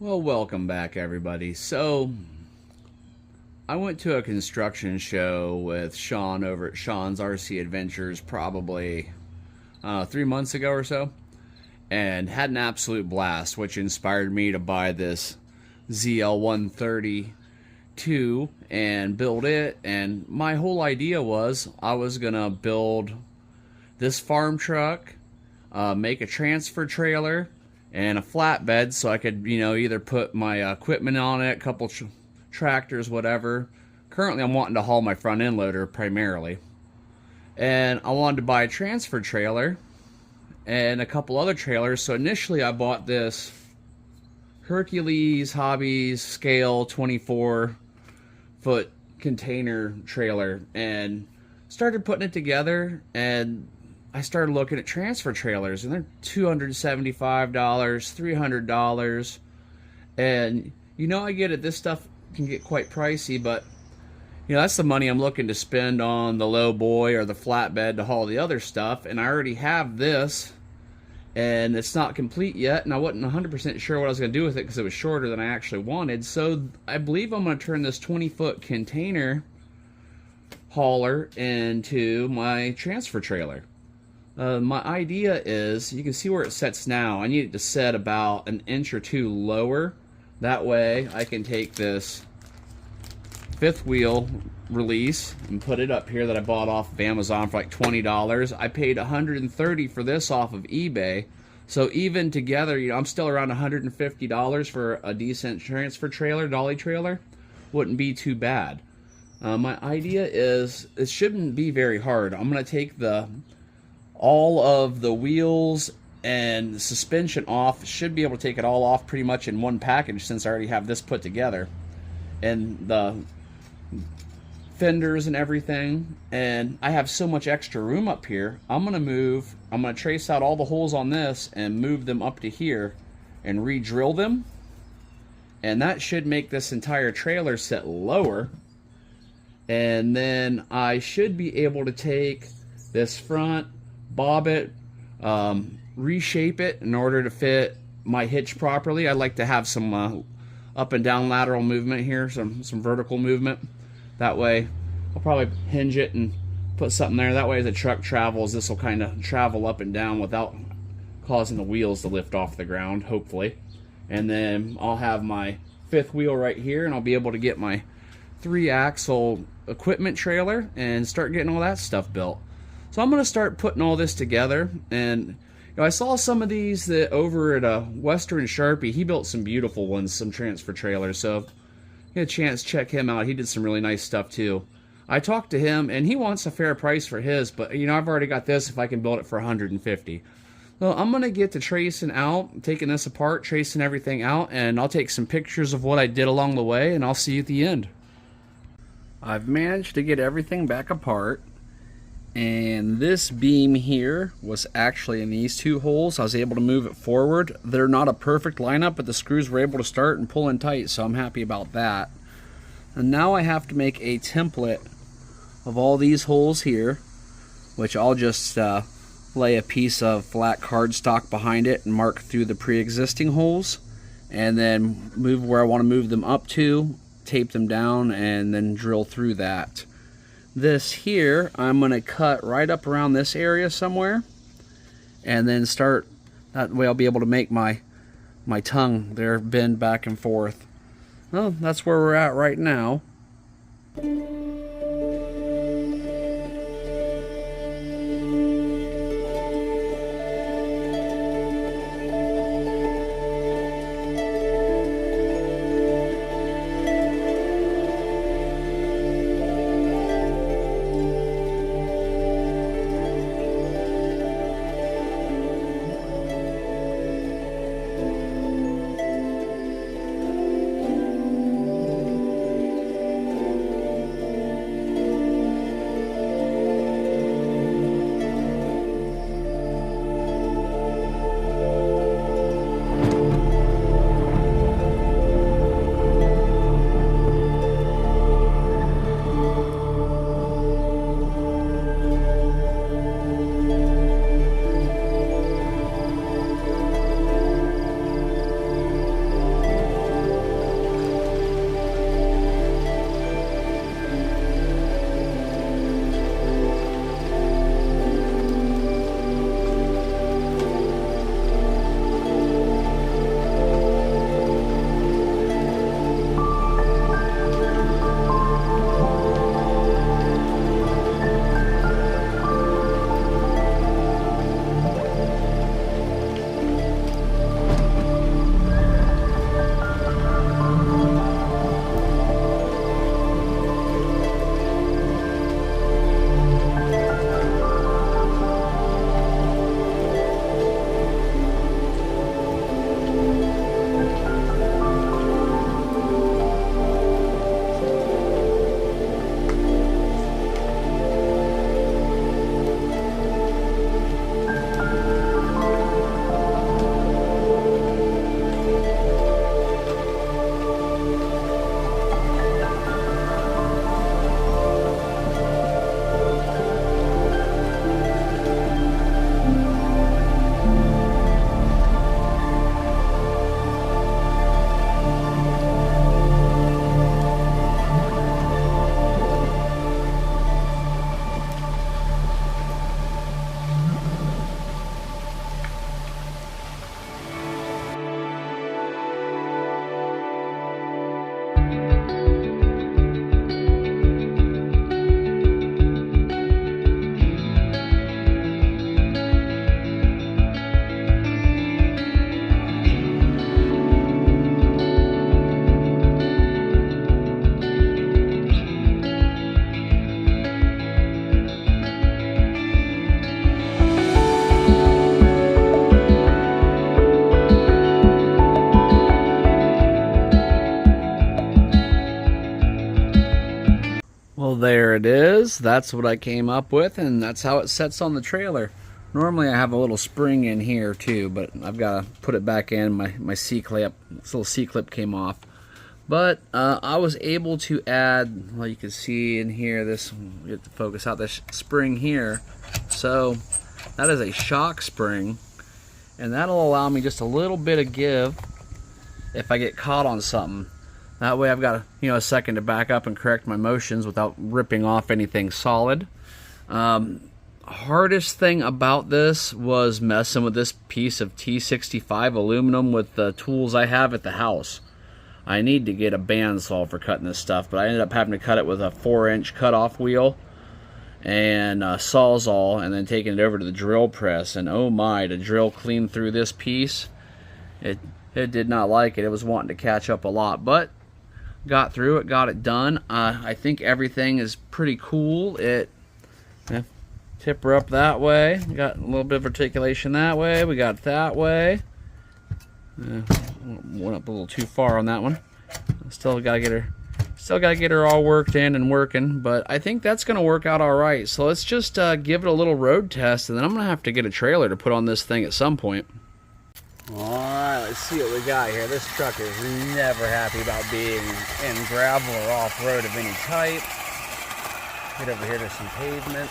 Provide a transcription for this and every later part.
Well, welcome back, everybody. So, I went to a construction show with Sean over at Sean's RC Adventures probably 3 months ago or so, and had an absolute blast, which inspired me to buy this ZL132 and build it. And my whole idea was I was gonna build this farm truck, make a transfer trailer and a flatbed so I could, either put my equipment on it, a couple tractors, whatever. Currently, I'm wanting to haul my front end loader primarily. And I wanted to buy a transfer trailer and a couple other trailers. So initially, I bought this Hercules Hobbies scale 24-foot container trailer and started putting it together, and I started looking at transfer trailers, and they're $275, $300, and I get it, this stuff can get quite pricey, but that's the money I'm looking to spend on the low boy or the flatbed to haul the other stuff, and I already have this, and it's not complete yet, and I wasn't 100% sure what I was going to do with it because it was shorter than I actually wanted. So I believe I'm going to turn this 20-foot container hauler into my transfer trailer. My idea is, you can see where it sets now. I need it to set about an inch or two lower. That way I can take this fifth wheel release and put it up here that I bought off of Amazon for like $20. I paid $130 for this off of eBay. So even together, I'm still around $150 for a decent transfer trailer, dolly trailer. Wouldn't be too bad. My idea is, it shouldn't be very hard. I'm going to take all of the wheels and suspension off. Should be able to take it all off pretty much in one package since I already have this put together, and the fenders and everything. And I have so much extra room up here. I'm gonna trace out all the holes on this and move them up to here and re-drill them, and that should make this entire trailer sit lower. And then I should be able to take this front, bob it, reshape it in order to fit my hitch properly. I like to have some up and down lateral movement here, some vertical movement. That way I'll probably hinge it and put something there. That way as the truck travels, this will kind of travel up and down without causing the wheels to lift off the ground, hopefully. And then I'll have my fifth wheel right here, and I'll be able to get my 3-axle equipment trailer and start getting all that stuff built. So I'm going to start putting all this together. And I saw some of these that over at Western Sharpie. He built some beautiful ones, some transfer trailers. So if you get a chance, check him out. He did some really nice stuff too. I talked to him, and he wants a fair price for his, but I've already got this if I can build it for $150. So I'm going to get to tracing out, taking this apart, tracing everything out, and I'll take some pictures of what I did along the way, and I'll see you at the end. I've managed to get everything back apart. And this beam here was actually in these two holes. I was able to move it forward. They're not a perfect lineup, but the screws were able to start and pull in tight, so I'm happy about that. And now I have to make a template of all these holes here, which I'll just lay a piece of flat cardstock behind it and mark through the pre-existing holes, and then move where I want to move them up to, tape them down, and then drill through that. This here, I'm going to cut right up around this area somewhere, and then start, that way I'll be able to make my tongue there bend back and forth. Well, that's where we're at right now. there it is. That's what I came up with, and that's how it sets on the trailer. Normally I have a little spring in here too, but I've got to put it back in. My C-clip, this little C-clip came off. But I was able to add, well, you can see in here, this, get to focus out this spring here. So that is a shock spring, and that'll allow me just a little bit of give if I get caught on something. That way I've got a second to back up and correct my motions without ripping off anything solid. Hardest thing about this was messing with this piece of T65 aluminum with the tools I have at the house. I need to get a bandsaw for cutting this stuff, but I ended up having to cut it with a 4-inch cutoff wheel and a Sawzall, and then taking it over to the drill press. And oh my, to drill clean through this piece, it did not like it. It was wanting to catch up a lot, but got through it, got it done. I think everything is pretty cool. Tip her up that way. Got a little bit of articulation that way. We got it that way. Went up a little too far on that one. Still gotta get her all worked in and working, but I think that's gonna work out all right. So let's just give it a little road test, and then I'm gonna have to get a trailer to put on this thing at some point. All right, let's see what we got here. This truck is never happy about being in gravel or off-road of any type. Get over here to some pavement.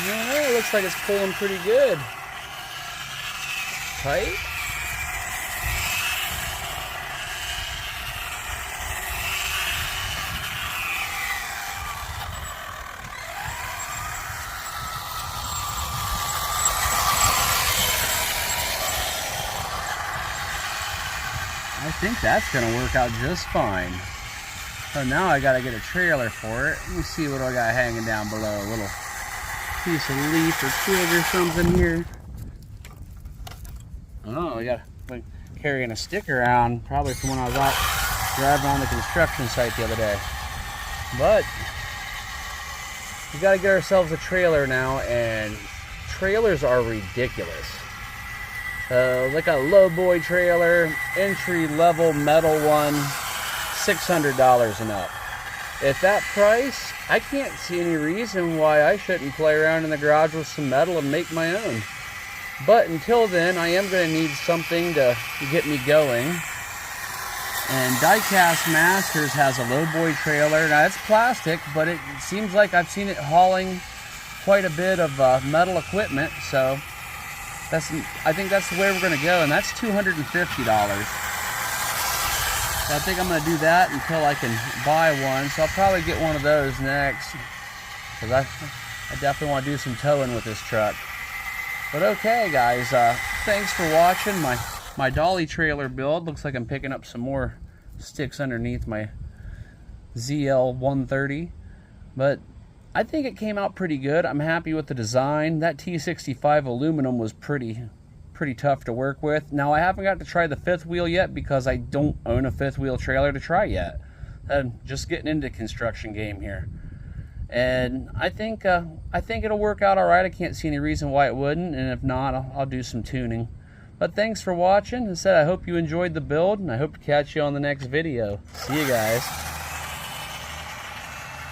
It looks like it's pulling pretty good. Tight. I think that's going to work out just fine. So now I got to get a trailer for it. Let me see what I got hanging down below. A little piece of leaf or twig or something here. Oh, I got carrying a stick around, probably from when I was out driving on the construction site the other day. But we got to get ourselves a trailer now, and trailers are ridiculous. Like a low boy trailer, entry level metal one, $600 and up. At that price, I can't see any reason why I shouldn't play around in the garage with some metal and make my own. But until then, I am going to need something to get me going. And Diecast Masters has a lowboy trailer. Now it's plastic, but it seems like I've seen it hauling quite a bit of metal equipment. So I think that's the way we're going to go, and that's $250. So I think I'm going to do that until I can buy one. So I'll probably get one of those next, because I definitely want to do some towing with this truck. But okay, guys, thanks for watching my dolly trailer build. Looks like I'm picking up some more sticks underneath my ZL130. But I think it came out pretty good. I'm happy with the design. That T65 aluminum was pretty tough to work with. Now I haven't got to try the fifth wheel yet because I don't own a fifth wheel trailer to try yet. I'm just getting into construction game here, and I think it'll work out all right. I can't see any reason why it wouldn't, and if not, I'll do some tuning. But thanks for watching. As I said, I hope you enjoyed the build, and I hope to catch you on the next video. See you guys.